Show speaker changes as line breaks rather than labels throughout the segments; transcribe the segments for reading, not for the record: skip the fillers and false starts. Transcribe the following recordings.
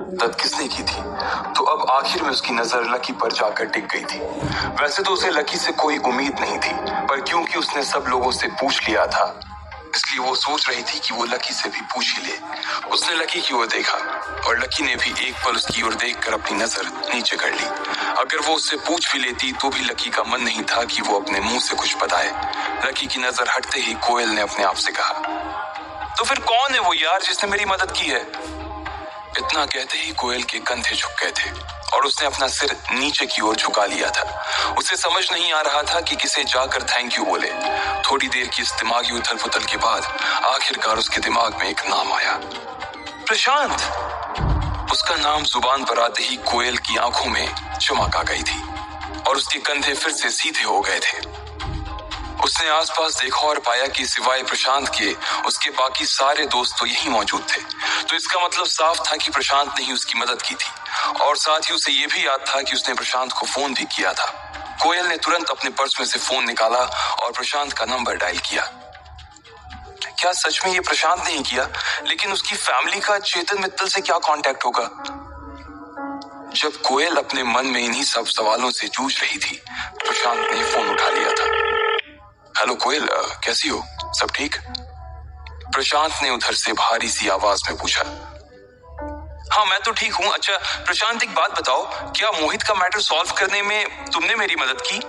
मदद किसने की थी? तो अब आखिर में उसकी नजर लकी पर जाकर टिक गई थी। वैसे तो उसे लकी से कोई उम्मीद नहीं थी, पर क्योंकि उसने सब लोगों से पूछ लिया था, इसलिए वो सोच रही थी कि वो लकी से भी पूछ ही ले। उसने लकी की ओर देखा और लकी ने भी एक पल उसकी ओर देखकर अपनी नजर नीचे कर ली। अगर वो उससे पूछ भी लेती तो भी लकी का मन नहीं था कि वो अपने मुंह से कुछ बताए। लकी की नजर हटते ही कोयल ने अपने आप से कहा, तो फिर कौन है वो यार जिसने मेरी मदद की है? इतना कहते ही कोयल के कंधे झुक गए थे और उसने अपना सिर नीचे की ओर झुका लिया था। उसे समझ नहीं आ रहा था कि किसे जाकर थैंक यू बोले। थोड़ी देर की इस दिमागी उथल पुथल के बाद आखिरकार उसके दिमाग में एक नाम आया, प्रशांत। उसका नाम जुबान पर आते ही कोयल की आंखों में चमक आ गई थी और उसके कंधे फिर से सीधे हो गए थे। उसने आसपास देखा और पाया कि सिवाय प्रशांत के उसके बाकी सारे दोस्त तो यहीं मौजूद थे। तो इसका मतलब साफ था कि प्रशांत ने ही उसकी मदद की थी और साथ ही उसे यह भी याद था कि उसने प्रशांत को फोन भी किया था। कोयल ने तुरंत अपने पर्स में से फोन निकाला और प्रशांत का नंबर डायल किया। क्या सच में ये प्रशांत ने ही किया? लेकिन उसकी फैमिली का चेतन मित्तल से क्या कांटेक्ट होगा? जब कोयल अपने मन में इन्हीं सब सवालों से जूझ रही थी, प्रशांत ने फोन उठा लिया था। हेलो कोयल, कैसी हो? सब ठीक? प्रशांत ने उधर से भारी सी आवाज में पूछा। हाँ, मैं तो ठीक हूँ। अच्छा प्रशांत, एक बात बताओ, क्या मोहित का मैटर सॉल्व करने में तुमने मेरी मदद की?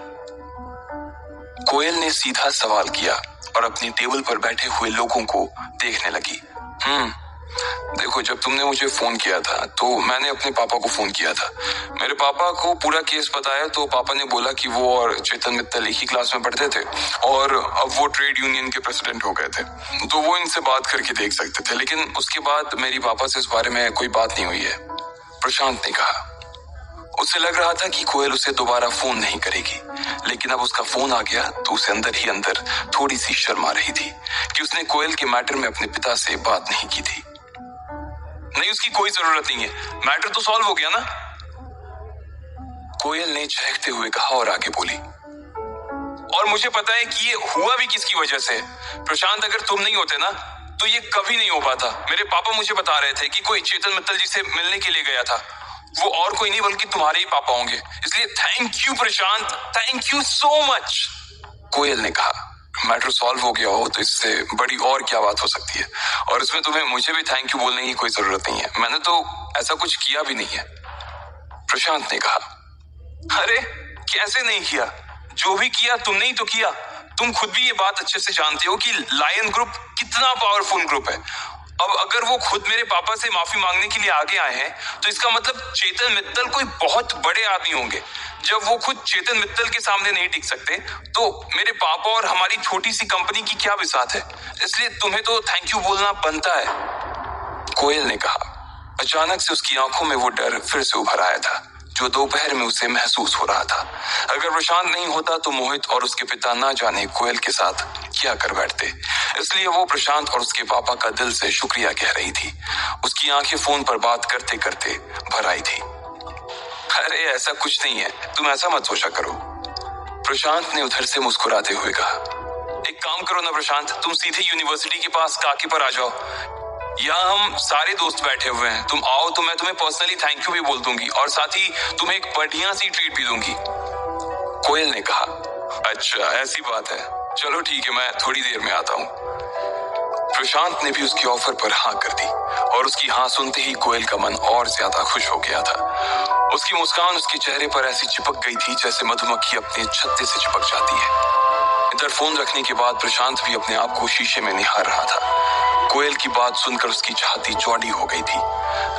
कोयल ने सीधा सवाल किया और अपनी टेबल पर बैठे हुए लोगों को देखने लगी। देखो, जब तुमने मुझे फोन किया था तो मैंने अपने पापा को फोन किया था। मेरे पापा को पूरा केस बताया तो पापा ने बोला कि वो और चेतन मित्तल एक ही क्लास में पढ़ते थे और अब वो ट्रेड यूनियन के प्रेसिडेंट हो गए थे, तो वो इनसे बात करके देख सकते थे। लेकिन उसके बाद मेरी पापा से इस बारे में कोई बात नहीं हुई है, प्रशांत ने कहा। उसे लग रहा था कि कोयल उसे दोबारा फोन नहीं करेगी, लेकिन अब उसका फोन आ गया तो उसे अंदर ही अंदर थोड़ी सी शर्म आ रही थी कि उसने कोयल के मैटर में अपने पिता से बात नहीं की थी। नहीं, उसकी कोई जरूरत नहीं है, मैटर तो सॉल्व हो गया ना, कोयल ने चहकते हुए कहा और आगे बोली। और मुझे पता है कि ये हुआ भी किसकी वजह से। प्रशांत, अगर तुम नहीं होते ना तो ये कभी नहीं हो पाता। मेरे पापा मुझे बता रहे थे कि कोई चेतन मित्तल जी से मिलने के लिए गया था, वो और कोई नहीं बल्कि तुम्हारे ही पापा होंगे। इसलिए thank you Prashant, thank you so much, Koyal ने कहा। मैटर सॉल्व हो गया हो तो इससे बड़ी और क्या बात हो सकती है, और इसमें तुम्हें मुझे भी थैंक यू बोलने की कोई जरूरत नहीं है, मैंने तो ऐसा कुछ किया भी नहीं है, प्रशांत ने कहा। अरे कैसे नहीं किया? जो भी किया तुमने ही तो किया। तुम खुद भी ये बात अच्छे से जानते हो कि लायन ग्रुप कितना पावरफुल ग्रुप है। अब अगर वो खुद मेरे पापा से माफी मांगने के लिए आगे आए हैं तो इसका मतलब चेतन मित्तल कोई बहुत बड़े आदमी होंगे। जब वो खुद चेतन मित्तल के सामने नहीं टिक सकते तो मेरे पापा और हमारी छोटी सी कंपनी की क्या बिसात है। इसलिए तुम्हें तो थैंक यू बोलना बनता है, कोयल ने कहा। अचानक से उसकी आंखों में वो डर फिर से उभर आया था जो दोपहर में उसे महसूस हो रहा था। अगर प्रशांत नहीं होता तो मोहित और उसके पिता ना जाने कोयल के साथ क्या कर बैठते। इसलिए वो प्रशांत और उसके पापा का दिल से शुक्रिया कह रही थी। उसकी आंखें फोन पर बात करते करते भर आई थी। अरे ऐसा कुछ नहीं है, तुम ऐसा मत सोचा करो, प्रशांत ने उधर से मुस्कुराते हुए कहा। एक काम करो ना प्रशांत, तुम सीधे यूनिवर्सिटी के पास काकी पर आ जाओ। यहाँ हम सारे दोस्त बैठे हुए हैं, तुम आओ तो मैं तुम्हें पर्सनली थैंक यू भी बोल दूंगी और साथ ही तुम्हें एक बढ़िया सी ट्रीट भी दूंगी, कोयल ने कहा। अच्छा ऐसी बात है, चलो ठीक है, मैं थोड़ी देर में आता हूँ। प्रशांत ने भी उसकी ऑफर पर हाँ कर दी और उसकी हाँ सुनते ही कोयल का मन और ज्यादा खुश हो गया था। उसकी मुस्कान उसके चेहरे पर ऐसी चिपक गई थी जैसे मधुमक्खी अपने छत्ते से चिपक जाती है। इधर फोन रखने के बाद प्रशांत भी अपने आप को शीशे में निहार रहा था। कोयल की बात सुनकर उसकी छाती चौड़ी हो गई थी।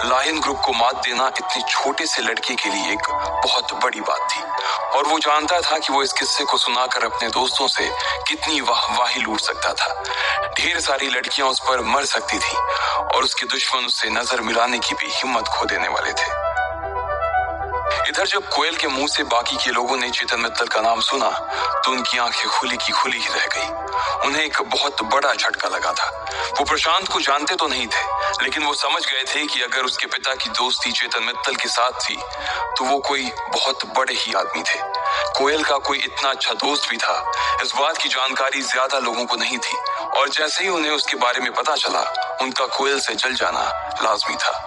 लायन ग्रुप को मात देना इतने छोटे से लड़के के लिए एक बहुत बड़ी बात थी और वो जानता था कि वो इस किस्से को सुनाकर अपने दोस्तों से कितनी वाहवाही लूट सकता था। ढेर सारी लड़कियां उस पर मर सकती थी और उसके दुश्मन उससे नजर मिलाने की भी हिम्मत खो देने वाले थे। इधर जब कोयल के मुंह से बाकी के लोगों ने चेतन मित्तल का नाम सुना तो उनकी आंखें खुली की खुली ही रह गई। उन्हें एक बहुत बड़ा झटका लगा था। वो प्रशांत को जानते तो नहीं थे, लेकिन वो समझ गए थे कि अगर उसके पिता की दोस्ती चेतन मित्तल के साथ थी तो वो कोई बहुत बड़े ही आदमी थे। कोयल का कोई इतना अच्छा दोस्त भी था, इस बात की जानकारी ज्यादा लोगों को नहीं थी और जैसे ही उन्हें उसके बारे में पता चला उनका कोयल से जल जाना लाजमी था।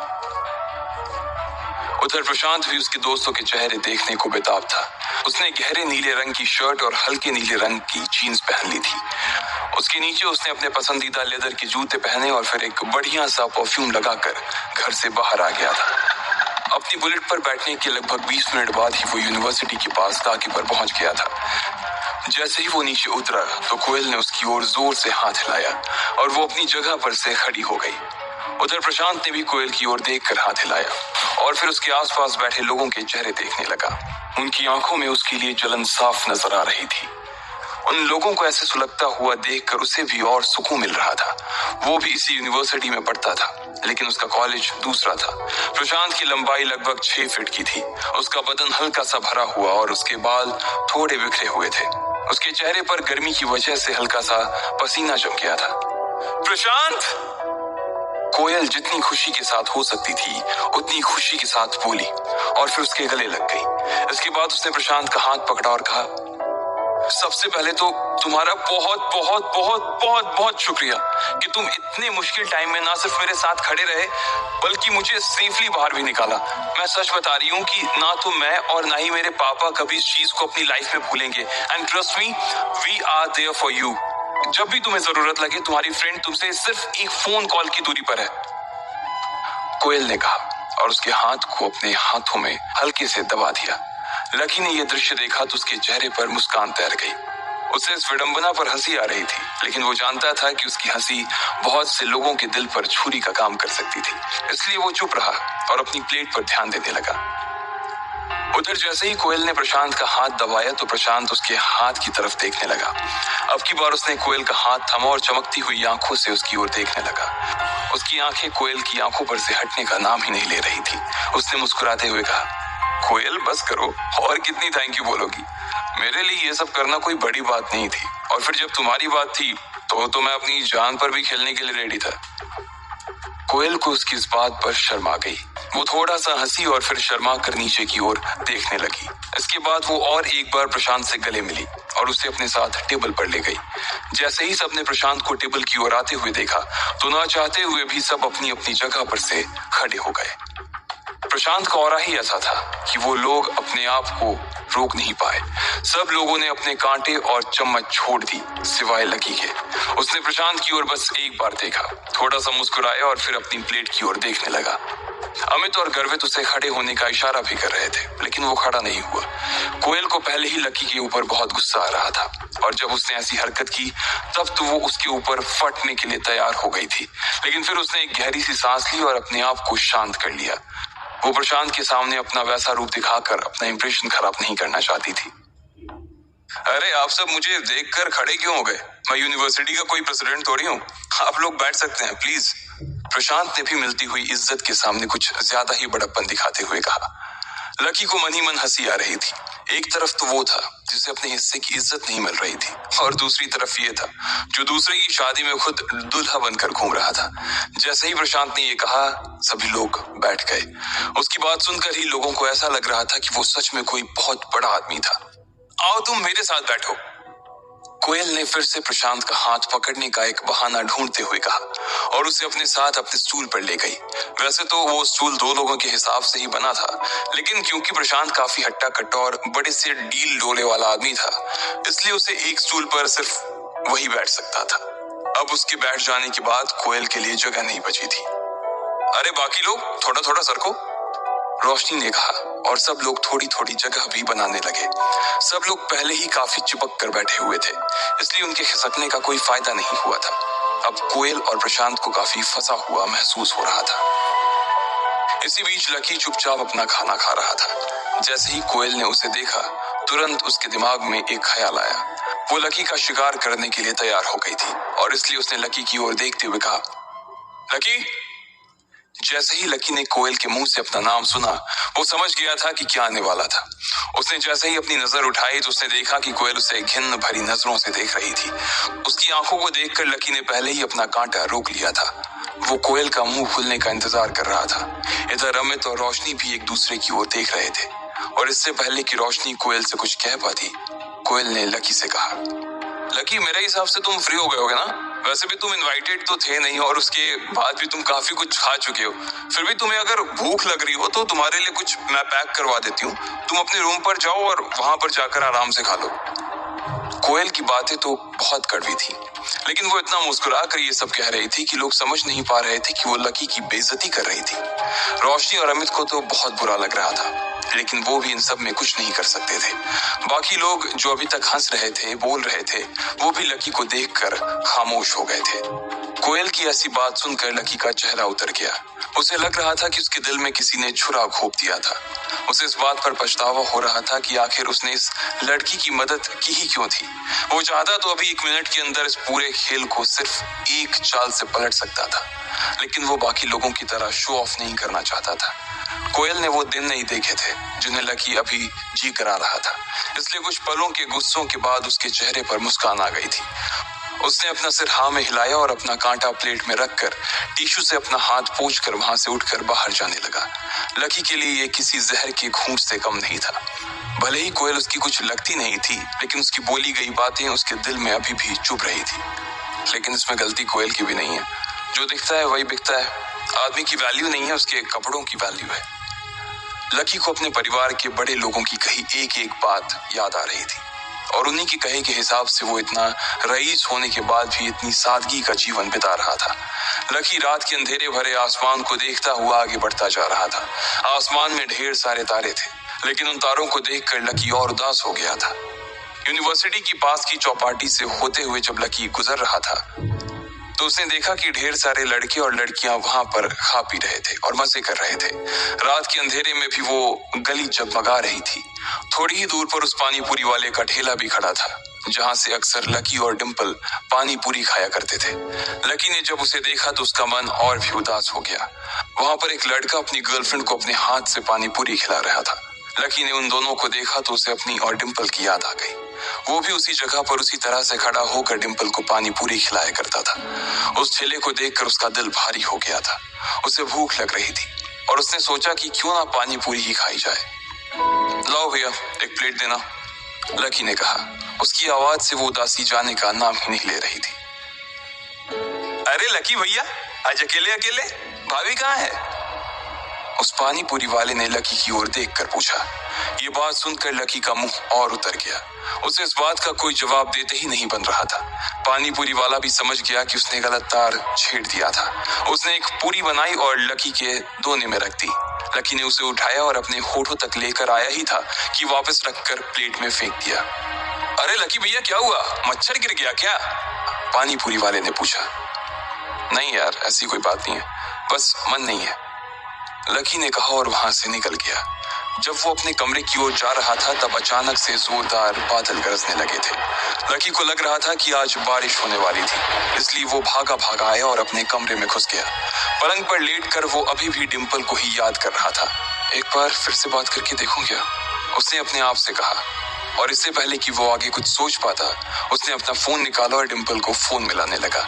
उधर प्रशांत भी उसके दोस्तों के चेहरे देखने को बेताब था। उसने गहरे नीले रंग की शर्ट और हल्के नीले रंग की जीन्स पहन ली थी। उसके नीचे उसने अपने पसंदीदा लेदर के जूते पहने और फिर एक बढ़िया सा परफ्यूम लगाकर घर से बाहर आ गया था। अपनी बुलेट पर बैठने के लगभग 20 मिनट बाद ही वो यूनिवर्सिटी के पास ताकि पर पहुंच गया था। जैसे ही वो नीचे उतरा तो कोयल ने उसकी ओर जोर से हाथ हिलाया और वो अपनी जगह पर से खड़ी हो गई। उधर प्रशांत ने भी कोयल की ओर देखकर हाथ हिलाया और फिर उसके आसपास बैठे लोगों के चेहरे देखने लगा। उनकी आंखों में उसके लिए जलन साफ नजर आ रही थी। उन लोगों को ऐसे सुलगता हुआ देखकर उसे भी और सुकून मिल रहा था। वो भी इसी यूनिवर्सिटी में पढ़ता था, लेकिन उसका कॉलेज दूसरा था। प्रशांत की लंबाई लगभग 6 फीट की थी। उसका बदन हल्का सा भरा हुआ और उसके बाल थोड़े बिखरे हुए थे। उसके चेहरे पर गर्मी की वजह से हल्का सा पसीना जम गया था। प्रशांत! कोयल जितनी खुशी के साथ हो सकती थी उतनी खुशी के साथ बोली और फिर उसके गले लग गई। इसके बाद उसने प्रशांत का हाथ पकड़ा और कहा, सबसे पहले तो तुम्हारा बहुत बहुत बहुत बहुत बहुत शुक्रिया कि तुम इतने मुश्किल टाइम में ना सिर्फ मेरे साथ खड़े रहे बल्कि मुझे सेफली बाहर भी निकाला। मैं सच बता रही हूँ कि ना तो मैं और ना ही मेरे पापा कभी इस चीज को अपनी लाइफ में भूलेंगे। And trust me, we are there for you. जब भी तुम्हें जरूरत लगे तुम्हारी फ्रेंड तुमसे सिर्फ एक फोन कॉल की दूरी पर है, कोयल ने कहा और उसके हाथ को अपने हाथों में हल्के से दबा दिया। लकी ने यह दृश्य देखा तो उसके चेहरे पर मुस्कान तैर गई। उसे इस विडंबना पर हंसी आ रही थी, लेकिन वो जानता था कि उसकी हंसी बहुत से लोगों के दिल पर छुरी का काम कर सकती थी। इसलिए वो चुप रहा और अपनी प्लेट पर ध्यान देने लगा। उधर जैसे ही कोयल ने प्रशांत का हाथ दबाया तो प्रशांत उसके हाथ की तरफ देखने लगा। अब की बार उसने कोयल का हाथ थमा और चमकती हुई आंखों से उसकी ओर देखने लगा। उसकी आंखें कोयल की आंखों पर से हटने का नाम ही नहीं ले रही थी। उसने मुस्कुराते हुए कहा, कोयल बस करो, और कितनी थैंक यू बोलोगी। मेरे लिए ये सब करना कोई बड़ी बात नहीं थी, और फिर जब तुम्हारी बात थी तो मैं अपनी जान पर भी खेलने के लिए रेडी था। कोयल को उसकी इस बात पर शर्म आ गई। वो थोड़ा सा हंसी और फिर शर्मा कर नीचे की ओर देखने लगी। इसके बाद वो और एक बार प्रशांत से गले मिली और उसे अपने साथ टेबल पर ले गई। जैसे ही सबने प्रशांत को टेबल की ओर आते हुए देखा तो ना चाहते हुए भी सब अपनी अपनी जगह पर से खड़े हो गए। प्रशांत का ऑरा ही ऐसा था कि वो लोग अपने आप को रोक नहीं पाए। सब लोगों ने अपने कांटे और चम्मच छोड़ दी सिवाय लकी के। उसने प्रशांत की ओर बस एक बार देखा, थोड़ा सा मुस्कुराया और फिर अपनी प्लेट की ओर देखने लगा। अमित और गर्वित उसे खड़े होने का इशारा भी कर रहे थे, लेकिन वो खड़ा नहीं हुआ। कोयल को पहले ही लकी के ऊपर बहुत गुस्सा आ रहा था और जब उसने ऐसी हरकत की तब तो वो उसके ऊपर फटने के लिए तैयार हो गई थी, लेकिन फिर उसने एक गहरी सी सांस ली और अपने आप को शांत कर लिया। वो प्रशांत के सामने अपना वैसा रूप दिखाकर अपना इंप्रेशन खराब नहीं करना चाहती थी। अरे आप सब मुझे देखकर खड़े क्यों हो गए? मैं यूनिवर्सिटी का कोई प्रेसिडेंट थोड़ी हूँ। आप लोग बैठ सकते हैं प्लीज। प्रशांत ने भी मिलती हुई इज्जत के सामने कुछ ज्यादा ही बड़प्पन दिखाते हुए कहा। लकी को मन ही मन हंसी आ रही थी। एक तरफ तो वो था जिसे अपने हिस्से की इज्जत नहीं मिल रही थी और दूसरी तरफ ये था जो दूसरे की शादी में खुद दूल्हा बनकर घूम रहा था। जैसे ही प्रशांत ने ये कहा सभी लोग बैठ गए। उसकी बात सुनकर ही लोगों को ऐसा लग रहा था कि वो सच में कोई बहुत बड़ा आदमी था। आओ तुम मेरे साथ बैठो। कोयल ने फिर से प्रशांत का हाथ पकड़ने का एक बहाना ढूंढते हुए कहा और उसे अपने साथ अपने स्टूल पर ले गई। वैसे तो वो स्टूल 2 लोगों के हिसाब से ही बना था, लेकिन क्योंकि प्रशांत काफी हट्टा कट्टा और बड़े से डील डोले वाला आदमी था, इसलिए उसे एक स्टूल पर सिर्फ वही बैठ सकता था। अब उसके बैठ जाने के बाद कोयल के लिए जगह नहीं बची थी। अरे बाकी लोग थोड़ा थोड़ा सरको, रोशनी ने कहा और सब लोग थोड़ी थोड़ी जगह भी बनाने लगे। सब लोग पहले ही काफी चिपक कर बैठे हुए थे, इसलिए उनके खिसकने का कोई फायदा नहीं हुआ था। अब कोयल और प्रशांत को काफी फंसा हुआ महसूस हो रहा था। इसी बीच लकी चुपचाप अपना खाना खा रहा था। जैसे ही कोयल ने उसे देखा तुरंत उसके दिमाग में एक ख्याल आया। वो लकी का शिकार करने के लिए तैयार हो गई थी और इसलिए उसने लकी की ओर देखते हुए कहा, लकी। जैसे ही लकी ने कोयल के मुंह से अपना नाम सुना वो समझ गया था कि क्या आने वाला था। उसने जैसे ही अपनी नजर उठाई तो उसने देखा कि कोयल उसे घिन भरी नजरों से देख रही थी। उसकी आंखों को देखकर लकी ने पहले ही अपना कांटा रोक लिया था। वो कोयल का मुंह खुलने का इंतजार कर रहा था। इधर अमित और रोशनी भी एक दूसरे की ओर देख रहे थे और इससे पहले कि रोशनी कोयल से कुछ कह पाती, कोयल ने लकी से कहा, लकी मेरे हिसाब से तुम फ्री हो गए होगे ना? वैसे भी तुम इनवाइटेड तो थे नहीं और उसके बाद भी तुम काफी कुछ खा चुके हो। फिर भी तुम्हें अगर भूख लग रही हो तो तुम्हारे लिए कुछ मैं पैक करवा देती हूँ। तुम अपने रूम पर जाओ और वहां पर जाकर आराम से खा लो। कोयल की बातें तो बहुत कड़वी थी, लेकिन वो इतना मुस्कुरा कर ये सब कह रही थी कि लोग समझ नहीं पा रहे थे कि वो लकी की बेइज्जती कर रही थी। रोशनी और अमित को तो बहुत बुरा लग रहा था, लेकिन वो भी इन सब में कुछ नहीं कर सकते थे। बाकी लोग जो अभी तक हंस रहे थे, बोल रहे थे, वो भी लकी को देखकर खामोश हो गए थे। कोयल की ऐसी बात सुनकर लकी का चेहरा उतर गया। उसे लग रहा था कि उसके दिल में किसी ने छुरा घोंप दिया था। उसे इस बात पर पछतावा हो रहा था कि आखिर उसने इस लड़की की मदद की ही क्यों थी। वो चाहता तो अभी 1 मिनट के अंदर इस पूरे खेल को सिर्फ एक चाल से पलट सकता था, लेकिन वो बाकी लोगों की तरह शो ऑफ नहीं करना चाहता था। कोयल ने वो दिन नहीं देखे थे जिन्हें लकी अभी जी करा रहा था, इसलिए कुछ पलों के गुस्सों के बाद उसके चेहरे पर मुस्कान आ गई थी। उसने अपना सिर हाँ में हिलाया और अपना कांटा प्लेट में रखकर टिश्यू से अपना हाथ पोंछकर वहां से उठकर बाहर जाने लगा। लकी के लिए ये किसी जहर के घूंट से कम नहीं था। भले ही कोयल उसकी कुछ लगती नहीं थी, लेकिन उसकी बोली गई बातें उसके दिल में अभी भी चुभ रही थी। लेकिन इसमें गलती कोयल की भी नहीं है। जो दिखता है वही बिकता है। आदमी की वैल्यू नहीं है, उसके कपड़ों की वैल्यू है। लकी को अपने परिवार के बड़े लोगों की कही एक एक बात याद आ रही थी और उन्हीं की कहे के हिसाब से वो इतना रईस होने के बाद भी इतनी सादगी का जीवन बिता रहा था। लकी रात के अंधेरे भरे आसमान को देखता हुआ आगे बढ़ता जा रहा था। आसमान में ढेर सारे तारे थे, लेकिन उन तारों को देखकर लकी और उदास हो गया था। यूनिवर्सिटी की पास की चौपाटी से होते हुए जब लकी गुजर रहा था तो उसने देखा कि ढेर सारे लड़के और लड़कियां वहां पर खा पी रहे थे और मजे कर रहे थे। रात के अंधेरे में भी वो गली जगमगा रही थी। थोड़ी ही दूर पर उस पानी पूरी वाले का ठेला भी खड़ा था, जहां से अक्सर लकी और डिंपल पानी पूरी खाया करते थे। लकी ने जब उसे देखा तो उसका मन और भी उदास हो गया। वहां पर एक लड़का अपनी गर्लफ्रेंड को अपने हाथ से पानी पूरी खिला रहा था। लकी ने उन दोनों को देखा तो उसे अपनी और डिंपल की याद आ गई। वो भी उसी जगह पर उसी तरह से खड़ा होकर डिंपल को पानी पूरी खिलाया करता था। उस ठेले को देखकर उसका दिल भारी हो गया था। उसे भूख लग रही थी और उसने सोचा कि क्यों ना पानी पूरी ही खाई जाए। लाओ भैया, एक प्लेट देना, लकी ने कहा। उसकी आवाज से वो उदासी जाने का नाम ही नहीं ले रही थी। अरे लकी भैया, आज अकेले अकेले? भाभी कहाँ है? उस पानी पूरी वाले ने लकी की ओर देखकर पूछा। ये बात सुनकर लकी का मुंह और उतर गया। उसे इस बात का कोई जवाब देते ही नहीं बन रहा था। पानी पूरी वाला भी समझ गया कि उसने गलत तार छेड़ दिया था। उसने एक पूरी बनाई और लकी के दोने में रख दी। लकी ने उसे उठाया और अपने होठों तक लेकर आया ही था कि वापस रखकर प्लेट में फेंक दिया। अरे लकी भैया, क्या हुआ? मच्छर गिर गया क्या? पानी पूरी वाले ने पूछा। नहीं यार, ऐसी कोई बात नहीं है, बस मन नहीं है, लकी ने कहा और वहां से निकल गया। जब वो अपने कमरे की ओर जा रहा था तब अचानक से जोरदार बादल गरजने लगे थे। लकी को लग रहा था कि आज बारिश होने वाली थी, इसलिए वो भागा भागा आया और अपने कमरे में घुस गया। पलंग पर लेटकर वो अभी भी डिंपल को ही याद कर रहा था। एक बार फिर से बात करके देखूं क्या, उसने अपने आप से कहा। और इससे पहले कि वो आगे कुछ सोच पाता, उसने अपना फोन निकाला और डिंपल को फोन मिलाने लगा।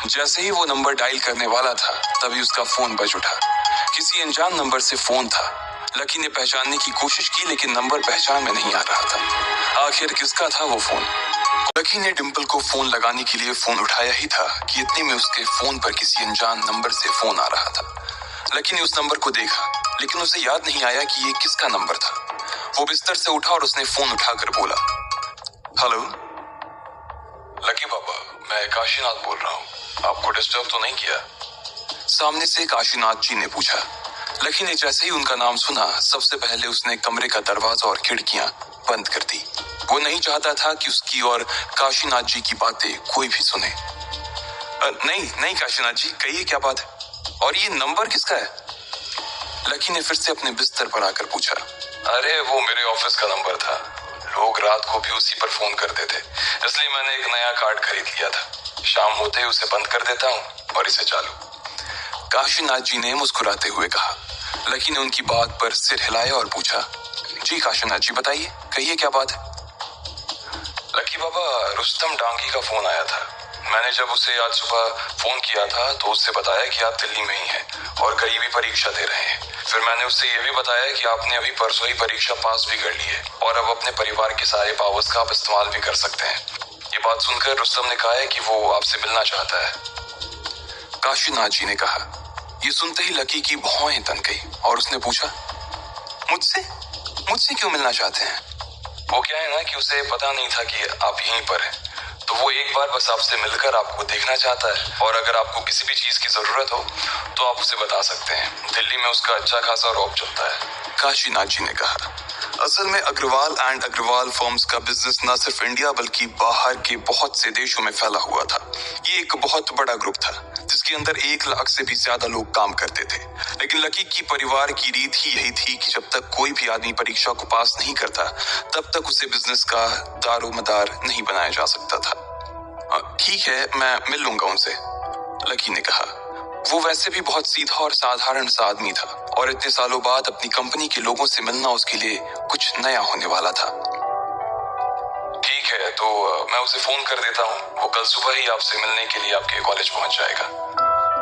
जैसे ही वो नंबर डायल करने वाला था तभी उसका फोन बज उठा। किसी अनजान नंबर से फोन था। लकी ने पहचानने की कोशिश की, लेकिन नंबर पहचान में नहीं आ रहा था। आखिर किसका था वो फोन? लकी ने डिंपल को फोन लगाने के लिए फोन उठाया ही था कि इतने में उसके फोन पर किसी अनजान नंबर से फोन आ रहा था। लकी ने उस नंबर को देखा, लेकिन उसे याद नहीं आया कि ये किसका नंबर था। वो बिस्तर से उठा और उसने फोन उठाकर बोला, हेलो लकी पापा, मैं काशीनाथ बोल रहा हूँ, आपको डिस्टर्ब तो नहीं किया? सामने से काशीनाथ जी ने पूछा। लकी ने जैसे ही उनका नाम सुना, सबसे पहले उसने कमरे का दरवाजा और खिड़कियां बंद कर दी। वो नहीं चाहता था कि उसकी और काशीनाथ जी की बातें कोई भी सुने। नहीं काशीनाथ जी, कहिए क्या बात है, और ये नंबर किसका है? लकी ने फिर से अपने बिस्तर पर आकर पूछा। अरे वो मेरे ऑफिस का नंबर था, लोग रात को भी उसी पर फोन करते थे, इसलिए मैंने एक नया कार्ड खरीद लिया था। शाम होते ही उसे बंद कर देता हूँ और इसे चालू। काशीनाथ जी ने मुस्कुराते हुए कहा। लकी ने उनकी बात पर सिर हिलाया और पूछा, जी काशीनाथ जी बताइए, कहिए क्या बात है? लकी बाबा, रुस्तम डांगी का फोन आया था। मैंने जब उसे आज सुबह फोन किया था तो उससे बताया कि आप दिल्ली में ही हैं और करीबी परीक्षा दे रहे हैं। फिर मैंने उससे ये भी बताया कि आपने अभी परसों ही परीक्षा पास भी कर ली है और अब अपने परिवार के सारे पावर्स का आप इस्तेमाल भी कर सकते हैं। ये बात सुनकर रुस्तम ने कहा है कि वो आपसे मिलना चाहता है। काशीनाथ जी ने कहा। ये सुनते ही लकी की भौहें तन गई और उसने पूछा, मुझसे मुझसे क्यों मिलना चाहते हैं? वो क्या है ना कि उसे पता नहीं था कि आप यहीं पर हैं, तो वो एक बार बस आपसे मिलकर आपको देखना चाहता है, और अगर आपको किसी भी चीज की जरूरत हो तो आप उसे बता सकते हैं। दिल्ली में उसका अच्छा खासा रौब चलता है। काशीनाथ जी ने कहा। असल में अग्रवाल एंड अग्रवाल फर्म्स का बिजनेस न सिर्फ इंडिया बल्कि बाहर के बहुत से देशों में फैला हुआ था। ये एक बहुत बड़ा ग्रुप था जिसके अंदर 1 लाख से भी ज्यादा लोग काम करते थे। लेकिन लकी की परिवार की रीत ही यही थी कि जब तक कोई भी आदमी परीक्षा को पास नहीं करता तब तक उसे बिजनेस का दारोमदार नहीं बनाया जा सकता था। ठीक है, मैं मिल लूंगा उनसे, लकी ने कहा। वो वैसे भी बहुत सीधा और साधारण सा आदमी था और इतने सालों बाद अपनी कंपनी के लोगों से मिलना उसके लिए कुछ नया होने वाला था। ठीक है, तो मैं उसे फोन कर देता हूँ। वो कल सुबह ही आपसे मिलने के लिए आपके कॉलेज पहुंच जाएगा।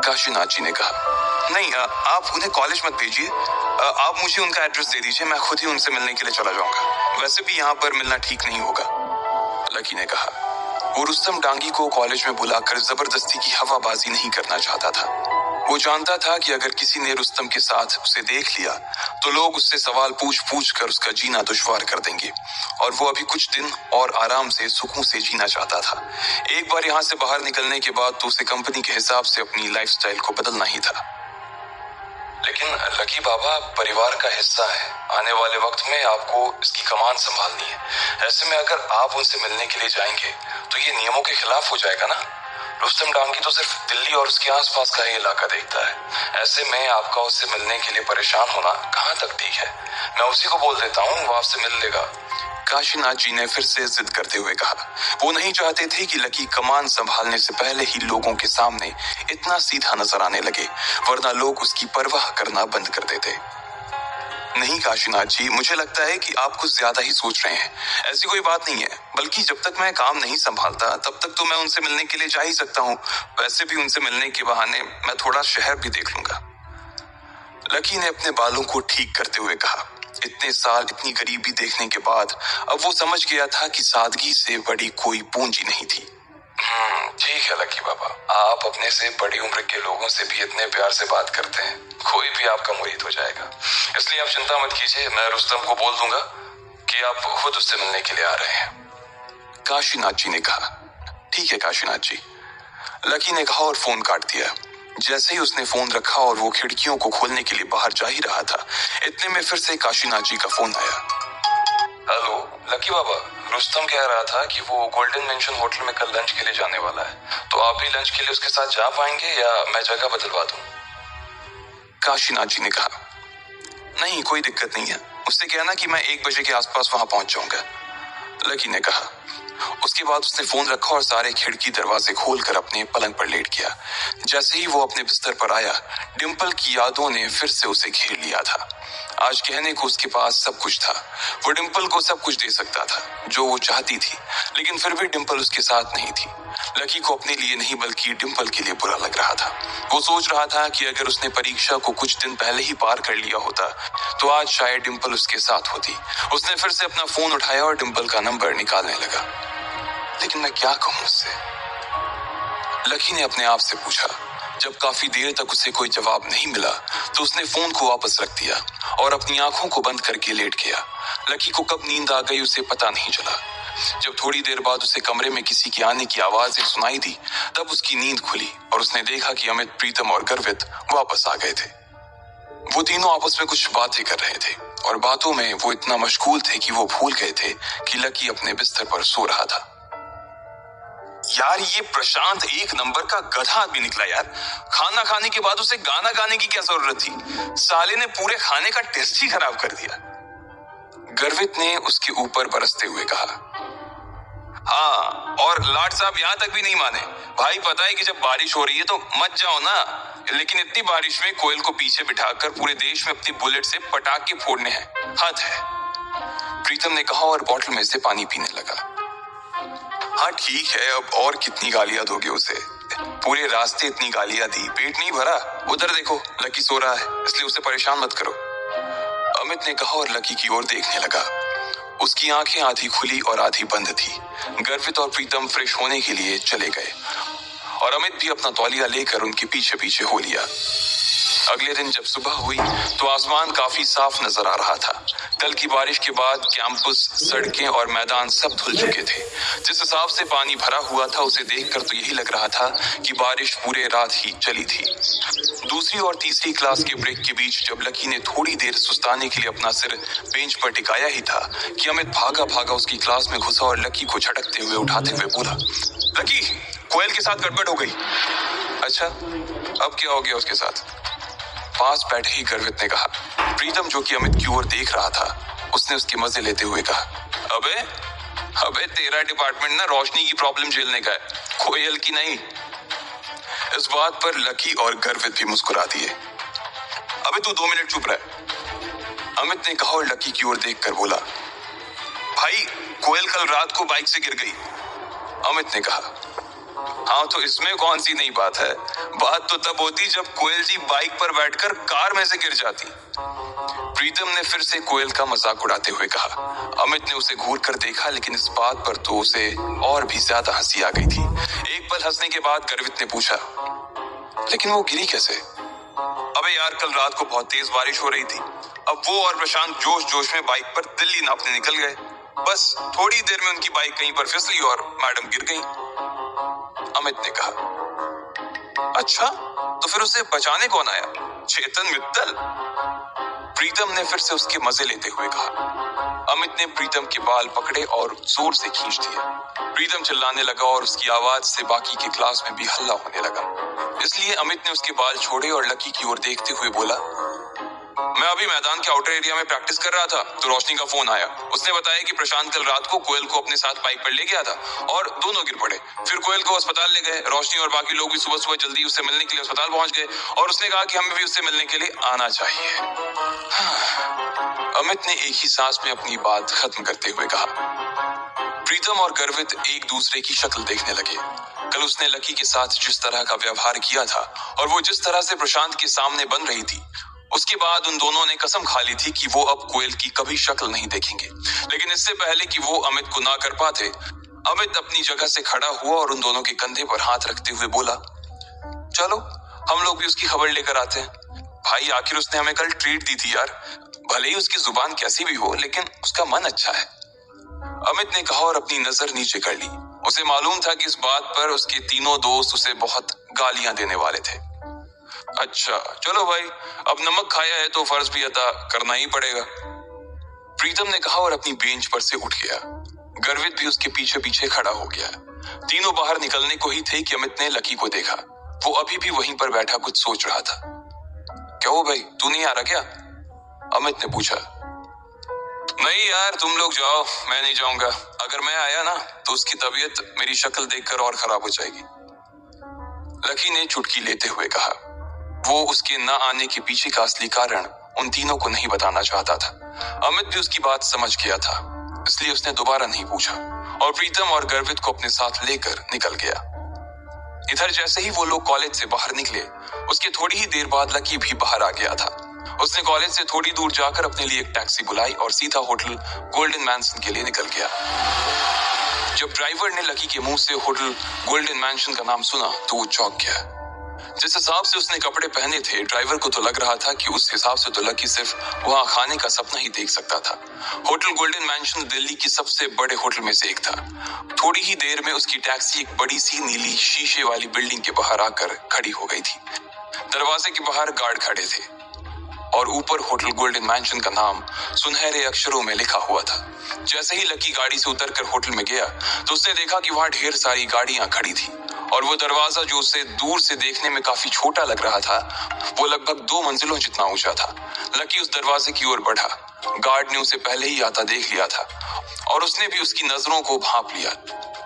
काशीनाथ जी ने कहा। नहीं, आप उन्हें कॉलेज मत भेजिए। आप मुझे उनका एड्रेस दे दीजिए, मैं खुद ही उनसे मिलने के लिए चला जाऊंगा। वैसे भी यहाँ पर मिलना ठीक नहीं होगा, लकी ने कहा। वो रुस्तम डांगी को कॉलेज में बुलाकर जबरदस्ती की हवाबाजी नहीं करना चाहता था। वो जानता था कि अगर किसी ने रुस्तम के साथ उसे देख लिया तो लोग उससे सवाल पूछ कर उसका जीना दुश्वार कर देंगे, और वो अभी कुछ दिन और आराम से सुकून से जीना चाहता था। एक बार यहाँ से बाहर निकलने के बाद तो उसे कंपनी के हिसाब से अपनी लाइफस्टाइल को बदलना ही था। लेकिन लकी बाबा परिवार का हिस्सा है। आने वाले वक्त में आपको इसकी कमान संभालनी है। ऐसे में अगर आप उनसे मिलने के लिए जाएंगे तो ये नियमों के खिलाफ हो जाएगा ना। रुस्तम डांगी तो सिर्फ दिल्ली और उसके आसपास का ही इलाका देखता है। ऐसे में आपका उससे मिलने के लिए परेशान होना कहाँ तक ठीक है। मैं उसी को बोल देता हूँ, वो आपसे मिल लेगा। काशीनाथ जी ने फिर से जिद करते हुए कहा। वो नहीं चाहते थे कि लकी कमान संभालने से पहले ही लोगों के सामने इतना सीधा नजर आने लगे, वरना लोग उसकी परवाह करना बंद कर देते। नहीं काशीनाथ जी, मुझे लगता है कि आप कुछ ज्यादा ही सोच रहे हैं। ऐसी कोई बात नहीं है, बल्कि जब तक मैं काम नहीं संभालता तब तक तो मैं उनसे मिलने के लिए जा ही सकता हूँ। वैसे भी उनसे मिलने के बहाने मैं थोड़ा शहर भी देख लूंगा, लकी ने अपने बालों को ठीक करते हुए कहा। इतने साल इतनी गरीबी देखने के बाद अब वो समझ गया था कि सादगी से बड़ी कोई पूंजी नहीं थी। ठीक है लकी बाबा, आप अपने से बड़ी उम्र के लोगों से भी इतने प्यार से बात करते हैं, कोई भी आपका मुरीद हो जाएगा। इसलिए आप चिंता मत कीजिए, मैं रुस्तम को बोल दूंगा कि आप खुद उससे मिलने के लिए आ रहे हैं, काशीनाथ जी ने कहा। ठीक है काशीनाथ जी, लकी ने कहा और फोन काट दिया। जैसे ही उसने फोन रखा और वो खिड़कियों को खोलने के लिए बाहर जा ही रहा था, इतने में फिर से काशीनाथ जी का फोन आया। हेलो लकी बाबा, रुस्तम कह रहा था कि वो गोल्डन मेंशन होटल में कल लंच के लिए जाने वाला है, तो आप भी लंच के लिए उसके साथ जा पाएंगे या मैं जगह बदलवा दूं? काशीनाथ जी ने कहा। नहीं, कोई दिक्कत नहीं है, उससे कहना कि मैं 1 बजे के आसपास वहां पहुंच जाऊंगा, लकी ने कहा। उसके बाद उसने फोन रखा और सारे खिड़की दरवाजे खोलकर अपने पलंग पर लेट गया। जैसे ही वो अपने बिस्तर पर आया, डिम्पल की यादों ने फिर से उसे घेर लिया था। आज कहने को उसके पास सब कुछ था। वो डिम्पल को सब कुछ दे सकता था जो वो चाहती थी, लेकिन फिर भी डिम्पल उसके साथ नहीं थी। लकी को अपने लिए नहीं बल्कि डिम्पल के लिए बुरा लग रहा था। वो सोच रहा था कि अगर उसने परीक्षा को कुछ दिन पहले ही पार कर लिया होता तो आज शायद डिम्पल उसके साथ होती। उसने फिर से अपना फोन उठाया और डिम्पल का नंबर निकालने लगा। लेकिन मैं क्या कहूं उससे, लकी ने अपने आप से पूछा। जब काफी देर तक उसे कोई जवाब नहीं मिला तो उसने फोन को वापस रख दिया और अपनी आंखों को बंद करके लेट गया। लकी को कब नींद आ गई उसे पता नहीं चला। जब थोड़ी देर बाद उसे कमरे में किसी के आने की आवाजें सुनाई दी, तब उसकी नींद खुली और उसने देखा कि अमित, प्रीतम और गर्वित वापस आ गए थे। वो तीनों आपस में कुछ बातें कर रहे थे और बातों में वो इतना मशगूल थे कि वो भूल गए थे कि लकी अपने बिस्तर पर सो रहा था। यार, ये प्रशांत एक नंबर का गधा आदमी निकला यार। खाना खाने के बाद उसे गाना गाने की क्या जरूरत थी? साले ने पूरे खाने का टेस्ट ही खराब कर दिया, गर्वित ने उसके ऊपर बरसते हुए कहा। हाँ, और लाट साहब यहाँ तक भी नहीं माने। भाई पता है कि जब बारिश हो रही है तो मत जाओ ना, लेकिन इतनी बारिश में कोयल को पीछे बिठाकर पूरे देश में अपनी बुलेट से पटाखे फोड़ने हैं, हद है, प्रीतम ने कहा और बोतल में से पानी पीने लगा। हाँ ठीक है, अब और कितनी गालियां दोगे उसे? पूरे रास्ते इतनी गालियां दी, पेट नहीं भरा? उधर देखो, लकी सो रहा है, इसलिए उसे परेशान मत करो, अमित ने कहा और लकी की ओर देखने लगा। उसकी आंखें आधी खुली और आधी बंद थी। गर्वित और प्रीतम फ्रेश होने के लिए चले गए और अमित भी अपना तौलिया लेकर उनके पीछे पीछे हो लिया। अगले दिन जब सुबह हुई तो आसमान काफी साफ नजर आ रहा था। कल की बारिश के बाद कैंपस, सड़कें और मैदान सब धुल चुके थे। जिस हिसाब से पानी भरा हुआ था उसे देखकर तो यही लग रहा था कि बारिश पूरे रात ही चली थी। दूसरी और तीसरी क्लास के ब्रेक के बीच जब लकी ने थोड़ी देर सुस्ताने के लिए अपना सिर बेंच पर टिकाया ही था कि अमित भागा भागा उसकी क्लास में घुसा और लकी को झटकते हुए उठाते हुए बोला, लकी, कोयल के साथ गड़बड़ हो गई। अच्छा, अब क्या हो गया उसके साथ? पास बैठे ही गर्वित ने कहा। प्रीतम जो कि अमित की ओर देख रहा था, उसने उसके मजे लेते हुए कहा, अबे तेरा डिपार्टमेंट ना रोशनी की प्रॉब्लम झेलने का है, कोयल की नहीं। इस बात पर लकी और गर्वित भी मुस्कुरा दिए। अबे तू 2 मिनट चुप रह, अमित ने कहा और लकी की ओर देखकर बोला, भाई कोयल कल रात को बाइक से गिर गई। अमित ने कहा, हाँ तो इसमें कौन सी नई बात है? बात तो तब होती जब कोयल जी बाइक पर बैठकर कार में से गिर जाती। प्रीतम ने फिर से कोयल का मजाक उड़ाते हुए कहा। अमित ने उसे घूर कर देखा, लेकिन इस बात पर तो उसे और भी ज्यादा हंसी आ गई थी। एक पल हंसने के बाद गर्वित ने पूछा, लेकिन वो गिरी कैसे? अबे यार, कल रात को बहुत तेज बारिश हो रही थी। अब वो और प्रशांत जोश जोश में बाइक पर दिल्ली नापने निकल गए। बस थोड़ी देर में उनकी बाइक कहीं पर फिसली और मैडम गिर गई। अमित ने कहा, अच्छा तो फिर उसे बचाने कौन आया? चेतन मित्तल? प्रीतम ने फिर से उसके मजे लेते हुए कहा। अमित ने प्रीतम के बाल पकड़े और जोर से खींच दिए। प्रीतम चिल्लाने लगा और उसकी आवाज से बाकी के क्लास में भी हल्ला होने लगा। इसलिए अमित ने उसके बाल छोड़े और लकी की ओर देखते हुए बोला, मैं अभी मैदान के आउटर एरिया में प्रैक्टिस कर रहा था तो रोशनी का फोन आया। उसने बताया कि प्रशांत कल रात को कोयल को अपने साथ बाइक पर ले गया था और दोनों गिर पड़े। फिर कोयल को अस्पताल ले गए। रोशनी और बाकी लोग भी सुबह सुबह जल्दी उससे मिलने के लिए अस्पताल पहुंच गए और उसने कहा कि हमें भी उससे मिलने के लिए आना चाहिए। अमित ने एक ही सांस में अपनी बात खत्म करते हुए कहा। प्रीतम और गर्वित एक दूसरे की शक्ल देखने लगे। कल उसने लकी के साथ जिस तरह का व्यवहार किया था और वो जिस तरह से प्रशांत के सामने बन रही थी, उसके बाद उन दोनों ने कसम खा ली थी कि वो अब कोयल की कभी शक्ल नहीं देखेंगे। लेकिन इससे पहले कि वो अमित को ना कर पाते, अमित अपनी जगह से खड़ा हुआ और उन दोनों के कंधे पर हाथ रखते हुए बोला, चलो हम लोग भी उसकी खबर लेकर आते हैं। भाई आखिर उसने हमें कल ट्रीट दी थी यार, भले ही उसकी जुबान कैसी भी हो लेकिन उसका मन अच्छा है। अमित ने कहा और अपनी नजर नीचे कर ली। उसे मालूम था कि इस बात पर उसके तीनों दोस्त उसे बहुत गालियां देने वाले थे। अच्छा चलो भाई, अब नमक खाया है तो फर्ज भी अदा करना ही पड़ेगा, प्रीतम ने कहा और अपनी बेंच पर से उठ गया। गर्वित भी उसके पीछे पीछे खड़ा हो गया। तीनों बाहर निकलने को ही थे कि अमित ने लकी को देखा। वो अभी भी वहीं पर बैठा कुछ सोच रहा था। क्या हो भाई, तू नहीं आ रहा क्या? अमित ने पूछा। नहीं यार, तुम लोग जाओ, मैं नहीं जाऊंगा। अगर मैं आया ना तो उसकी तबीयत मेरी शक्ल देखकर और खराब हो जाएगी, लकी ने चुटकी लेते हुए कहा। वो उसके न आने के पीछे का असली कारण उन तीनों को नहीं बताना चाहता था। अमित भी उसकी बात समझ गया था, इसलिए उसने दोबारा नहीं पूछा और प्रीतम और गर्वित को अपने साथ लेकर निकल गया। इधर जैसे ही वो लोग कॉलेज से बाहर निकले, उसके थोड़ी ही देर बाद लकी भी बाहर आ गया था। उसने कॉलेज से थोड़ी दूर जाकर अपने लिए एक टैक्सी बुलाई और सीधा होटल गोल्डन मैंशन के लिए निकल गया। जब ड्राइवर ने लकी के मुंह से होटल गोल्डन मैंशन का नाम सुना तो वो चौंक गया। जिस हिसाब से उसने कपड़े पहने थे, ड्राइवर को तो लग रहा था कि उस हिसाब से तो लकी सिर्फ वहां खाने का सपना ही देख सकता था। होटल गोल्डन मैंशन दिल्ली की सबसे बड़े होटल में से एक था। थोड़ी ही देर में उसकी टैक्सी एक बड़ी सी नीली शीशे वाली बिल्डिंग के बाहर आकर खड़ी हो गई थी। दरवाजे के बाहर गार्ड खड़े थे और ऊपर होटल गोल्डन मैंशन का नाम सुनहरे अक्षरों में लिखा हुआ था। जैसे ही लकी गाड़ी से उतरकर होटल में गया तो उसने देखा कि वहां ढेर सारी गाड़ियां खड़ी थी और वो दरवाजा जो उसे दूर से देखने में काफी छोटा लग रहा था, वो लगभग 2 मंजिलों जितना ऊंचा था। लकी उस दरवाजे की ओर बढ़ा। गार्ड ने उसे पहले ही आता देख लिया था और उसने भी उसकी नजरों को भांप लिया।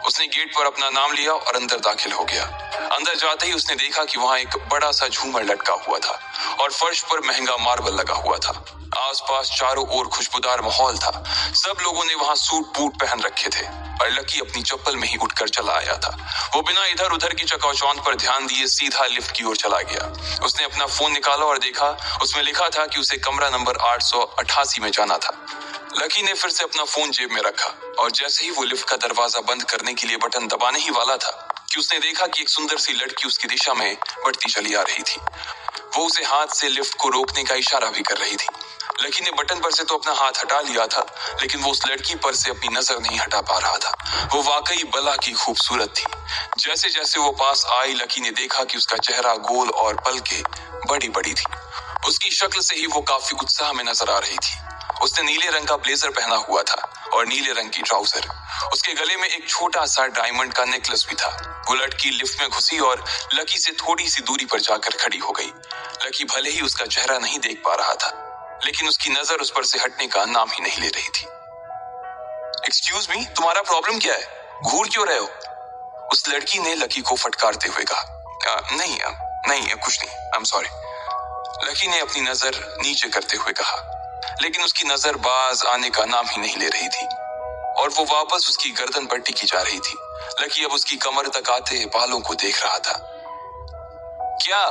उसने गेट पर अपना नाम लिया और अंदर दाखिल हो गया। अंदर जाते ही उसने देखा कि वहां एक बड़ा सा झूमर लटका हुआ था और फर्श पर महंगा मार्बल लगा हुआ था। आसपास चारों ओर खुशबूदार माहौल था। सब लोगों ने वहां सूट बूट पहन रखे थे और लकी अपनी चप्पल में ही उठकर चला आया था। वो बिना इधर उधर की चकाचौंध पर ध्यान दिए सीधा लिफ्ट की ओर चला गया। उसने अपना फोन निकाला और देखा, उसमें लिखा था कि उसे कमरा नंबर 888 में जाना था। लकी ने फिर से अपना फोन जेब में रखा और जैसे ही वो लिफ्ट का दरवाजा बंद करने के लिए बटन दबाने ही वाला था कि उसने देखा कि एक सुंदर सी लड़की उसकी दिशा में बढ़ती चली आ रही थी। वो उसे हाथ से लिफ्ट को रोकने का इशारा भी कर रही थी। लकी ने बटन पर से तो अपना हाथ हटा लिया था, लेकिन वो उस लड़की पर से अपनी नजर नहीं हटा पा रहा था। वो वाकई बला की खूबसूरत थी। जैसे जैसे वो पास आई, लकी ने देखा कि उसका चेहरा गोल और पलके बड़ी बड़ी थी। उसकी शक्ल से ही वो काफी उत्साह में नजर आ रही थी। उसने नीले रंग का ब्लेजर पहना हुआ था और नीले रंग की ट्राउजर। उसके गले में एक छोटा सा डायमंड का नेकलेस भी था। वो लड़की लिफ्ट में घुसी और लकी से थोड़ी सी दूरी पर जाकर खड़ी हो गई। लकी भले ही उसका चेहरा नहीं देख पा रहा था, लेकिन उसकी नजर उस पर से हटने का नाम ही नहीं ले रही थी। एक्सक्यूज मी, तुम्हारा प्रॉब्लम क्या है? घूर क्यों रहे हो? उस लड़की ने लकी को फटकारते हुए कहा। नहीं कुछ नहीं, आई एम सॉरी, लकी ने अपनी नजर नीचे करते हुए कहा। लेकिन उसकी नजर बाज आने का नाम ही नहीं ले रही थी और वो वापस उसकी गर्दन पर टिकी जा रही थी। लकी अब उसकी कमर तक आते बालों को देख रहा था। क्या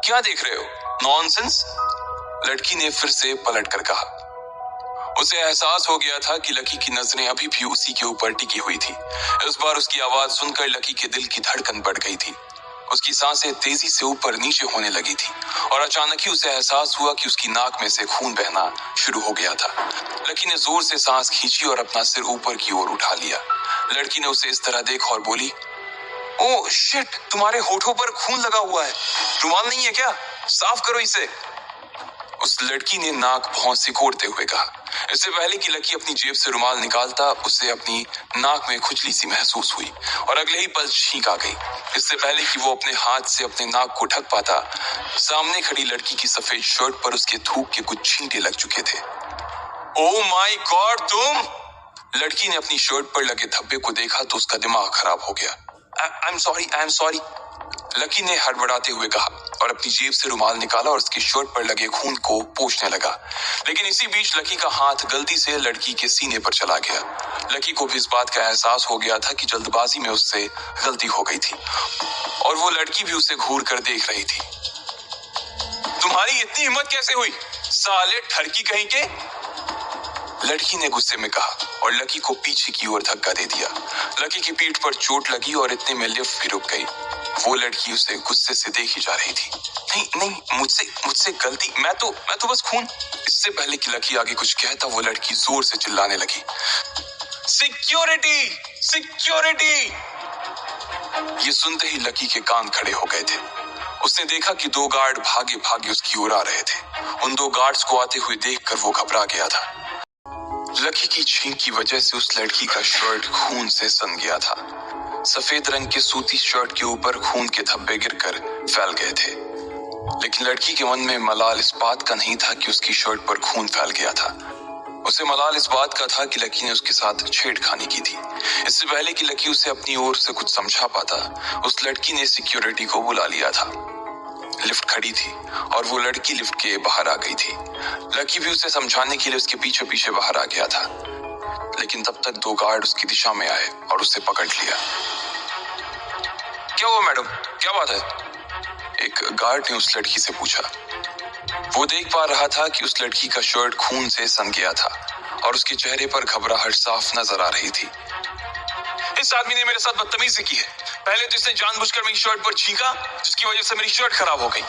क्या देख रहे हो? नॉनसेंस, लड़की ने फिर से पलट कर कहा। उसे एहसास हो गया था कि लकी की नजरें अभी भी उसी के ऊपर टिकी हुई थी। इस बार उसकी आवाज सुनकर लकी के दिल की धड़कन बढ़ गई थी। उसकी सांसें तेजी से ऊपर नीचे होने लगी थी और अचानक ही उसे एहसास हुआ कि उसकी नाक में से खून बहना शुरू हो गया था। लकी ने जोर से सांस खींची और अपना सिर ऊपर की ओर उठा लिया। लड़की ने उसे इस तरह देखा और बोली, ओह शिट, तुम्हारे होठों पर खून लगा हुआ है। रुमाल नहीं है क्या? साफ करो इसे। उस लड़की ने नाक भौं सिकोड़ते हुए कहा। इससे पहले कि लकी अपनी जेब से रुमाल निकालता, उसे अपनी नाक में खुजली सी महसूस हुई और अगले ही पल छींक आ गई। इससे पहले कि वो अपने हाथ से अपने नाक को ढक पाता, सामने खड़ी लड़की की सफेद शर्ट पर उसके थूक के कुछ छींटे लग चुके थे। ओह माय गॉड, तुम! लड़की ने अपनी शर्ट पर लगे धब्बे को देखा तो उसका दिमाग खराब हो गया। आई एम सॉरी, लकी ने हड़बड़ाते हुए कहा और अपनी जेब से रुमाल निकाला और उसकी शर्ट पर लगे खून को पोंछने लगा। लेकिन इसी बीच लकी का हाथ गलती से लड़की के सीने पर चला गया। लकी को भी इस बात का एहसास हो गया था कि जल्दबाजी में उससे गलती हो गई थी और वो लड़की भी उसे घूर कर देख रही थी। तुम्हारी इतनी हिम्मत कैसे हुई, साले ठरकी कहीं के? लड़की ने गुस्से में कहा और लकी को पीछे की ओर धक्का दे दिया। लकी की पीठ पर चोट लगी और इतने में लिफ्ट भी रुक गई। वो लड़की उसे गुस्से से देखी जा रही थी। नहीं, मुझसे गलती, मैं तो बस खून। इससे पहले कि लकी आगे कुछ कहता, वो लड़की जोर से चिल्लाने लगी, सिक्योरिटी सिक्योरिटी! ये सुनते ही लकी के कान खड़े हो गए थे। उसने देखा कि दो गार्ड भागे भागे उसकी ओर आ रहे थे। उन दो गार्ड्स को आते हुए देखकर वो घबरा गया था। लकी की छींक की वजह से उस लड़की का शर्ट खून से सन गया था। सफेद रंग के सूती शर्ट के ऊपर खून के धब्बे गिरकर फैल गए थे। लेकिन लड़की के मन में मलाल इस बात का नहीं था कि उसकी शर्ट पर खून फैल गया था। उसे मलाल इस बात का था कि लकी ने उसके साथ छेड़खानी की थी। इससे पहले कि लकी उसे अपनी ओर से कुछ समझा पाता, उस लड़की ने सिक्योरिटी को बुला लिया था। लिफ्ट खड़ी थी और वो लड़की लिफ्ट के बाहर आ गई थी। लकी भी उसे समझाने के लिए उसके पीछे पीछे बाहर आ गया था, लेकिन तब तक दो गार्ड उसकी दिशा में आए और उसे पकड़ लिया। क्या हुआ मैडम, क्या बात है? एक गार्ड ने उस लड़की से पूछा। वो देख पा रहा था कि उस लड़की का शर्ट खून से सन गया था और उसके चेहरे पर घबराहट साफ नजर आ रही थी। इस आदमी ने मेरे साथ बदतमीजी की है। पहले तो इसने जानबूझकर मेरी शर्ट पर छींका, जिसकी वजह से मेरी शर्ट खराब हो गई,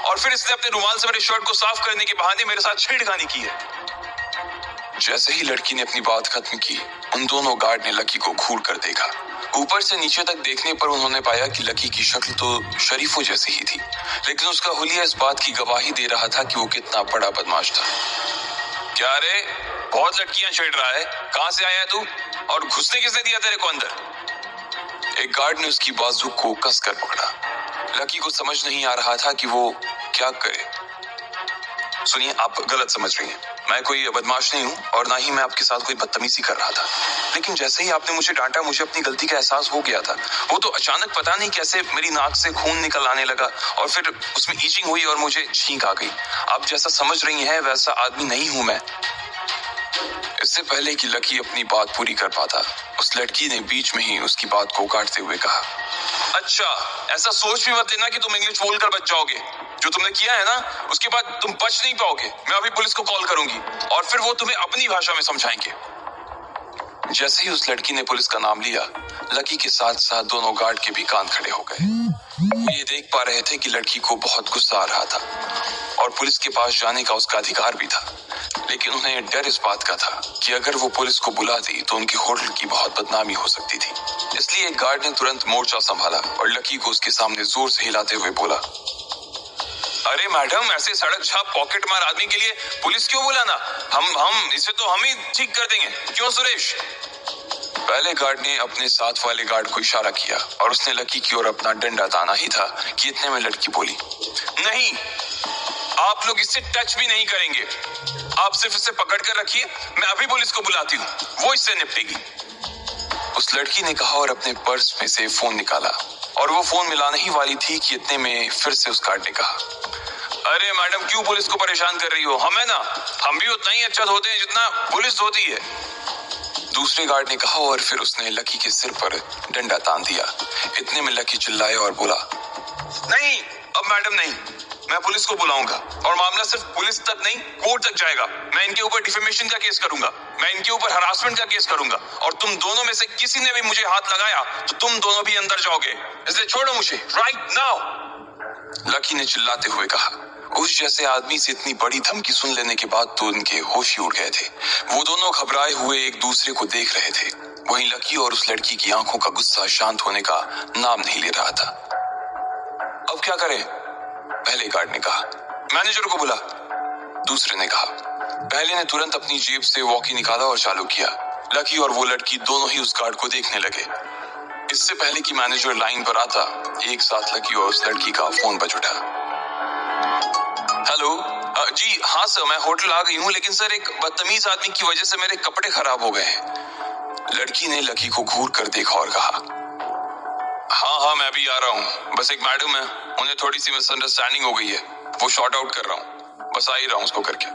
और फिर इसने अपने रुमाल से मेरे शर्ट को साफ करने के बहाने मेरे साथ छेड़खानी की है। जैसे ही लड़की ने अपनी बात खत्म की, उन दोनों गार्ड ने लकी को घूर कर देखा। ऊपर से नीचे तक देखने पर उन्होंने पाया कि लकी की शक्ल तो शरीफों जैसी ही थी, लेकिन उसका हुलिया इस बात की गवाही दे रहा था कि वो कितना बड़ा बदमाश था। क्या रे, बहुत लड़कियां छेड़ रहा है, कहां से आया तू और घुसने किसने दिया तेरे को अंदर? एक गार्ड ने उसकी बाजू को कसकर पकड़ा। लकी को समझ नहीं आ रहा था कि वो क्या करे। सुनिए, आप गलत समझ रही हैं। मैं कोई बदमाश नहीं हूँ और ना ही मैं आपके साथ कोई बदतमीजी कर रहा था, लेकिन जैसे ही आपने मुझे डांटा, मुझे अपनी गलती का एहसास हो गया था। वो तो अचानक पता नहीं कैसे मेरी नाक से खून निकल आने लगा और फिर उसमें ईचिंग हुई और मुझे छींक आ गई। आप जैसा समझ रही हैं वैसा आदमी नहीं हूं मैं। इससे पहले कि लकी अपनी बात पूरी कर पाता, उस लड़की ने बीच में ही उसकी बात को काटते हुए कहा, अच्छा, ऐसा सोच भी मत लेना कि तुम इंग्लिश बोलकर बच जाओगे। जो तुमने किया है ना, उसके बाद तुम बच नहीं पाओगे। मैं अभी पुलिस को कॉल करूंगी और फिर वो तुम्हें अपनी भाषा में समझाएंगे। जैसे ही उस लड़की ने पुलिस का नाम लिया, लकी के साथ साथ दोनों गार्ड के भी कान खड़े हो गए। वो ये देख पा रहे थे कि लड़की को बहुत गुस्सा आ रहा था और पुलिस के पास जाने का उसका अधिकार भी था, लेकिन उन्हें डर इस बात का था कि अगर वो पुलिस को बुला दी तो उनके होटल की बहुत बदनामी हो सकती थी। इसलिए एक गार्ड ने तुरंत मोर्चा संभाला और लकी को उसके सामने जोर से हिलाते हुए बोला, अरे मैडम, ऐसे सड़क छाप पॉकेट मार आदमी के लिए पुलिस क्यों बुलाना? हम इसे तो हम ही ठीक कर देंगे, क्यों सुरेश? पहले गार्ड ने अपने साथ वाले गार्ड को इशारा किया और उसने लकी की ओर अपना डंडा ताना ही था कि इतने में लड़की बोली, नहीं, आप लोग इससे टच भी नहीं करेंगे। आप सिर्फ इसे पकड़ कर रखिए, मैं अभी पुलिस को बुलाती हूँ, वो इससे निपटेगी। उस लड़की ने कहा और अपने पर्स में से फोन निकाला और वो फोन मिलाने ही वाली थी कि इतने में फिर से उस गार्ड ने कहा, अरे मैडम, क्यों पुलिस को परेशान कर रही हो? हम है ना, हम भी उतना ही अच्छा धोते हैं जितना पुलिस धोती है। दूसरे गार्ड ने कहा और फिर उसने लकी के सिर पर डंडा तान दिया। इतने में लकी चिल्लाया और बोला, नहीं, अब मैडम नहीं, मैं पुलिस को बुलाऊंगा और मामला सिर्फ पुलिस तक नहीं, कोर्ट तक जाएगा। मैं इनके ऊपर डिफेमेशन का केस करूंगा, मैं इनके ऊपर हरासमेंट का केस करूंगा और तुम दोनों में से किसी ने भी मुझे हाथ लगाया तो तुम दोनों भी अंदर जाओगे, इसलिए छोड़ो मुझे राइट नाउ। लकी ने चिल्लाते हुए कहा। उस जैसे आदमी से इतनी बड़ी धमकी सुन लेने के बाद तो उनके होश ही उड़ गए थे। वो दोनों घबराए हुए एक दूसरे को देख रहे थे। वहीं लकी और उस लड़की की आंखों का गुस्सा शांत होने का नाम नहीं ले रहा था। अब क्या करें? पहले गार्ड ने कहा। मैनेजर को बुला, दूसरे ने कहा। पहले ने तुरंत अपनी जेब से वॉकी निकाला और चालू किया। लकी और वो लड़की दोनों ही उस गार्ड को देखने लगे। इससे पहले कि मैनेजर लाइन पर आता, एक साथ लकी और उस लड़की का फोन बज उठा। हेलो, जी हाँ सर, मैं होटल आ गई हूँ, लेकिन सर एक बदतमीज आदमी की वजह से मेरे कपड़े खराब हो गए हैं। लड़की ने लकी को घूर कर देखा और कहा, हाँ, मैं भी आ रहा हूँ, बस एक मैडम है, उन्हें थोड़ी सी मिसअंडरस्टैंडिंग हो गई है, वो शॉर्ट आउट कर रहा हूँ, बस आ ही रहा हूँ उसको करके।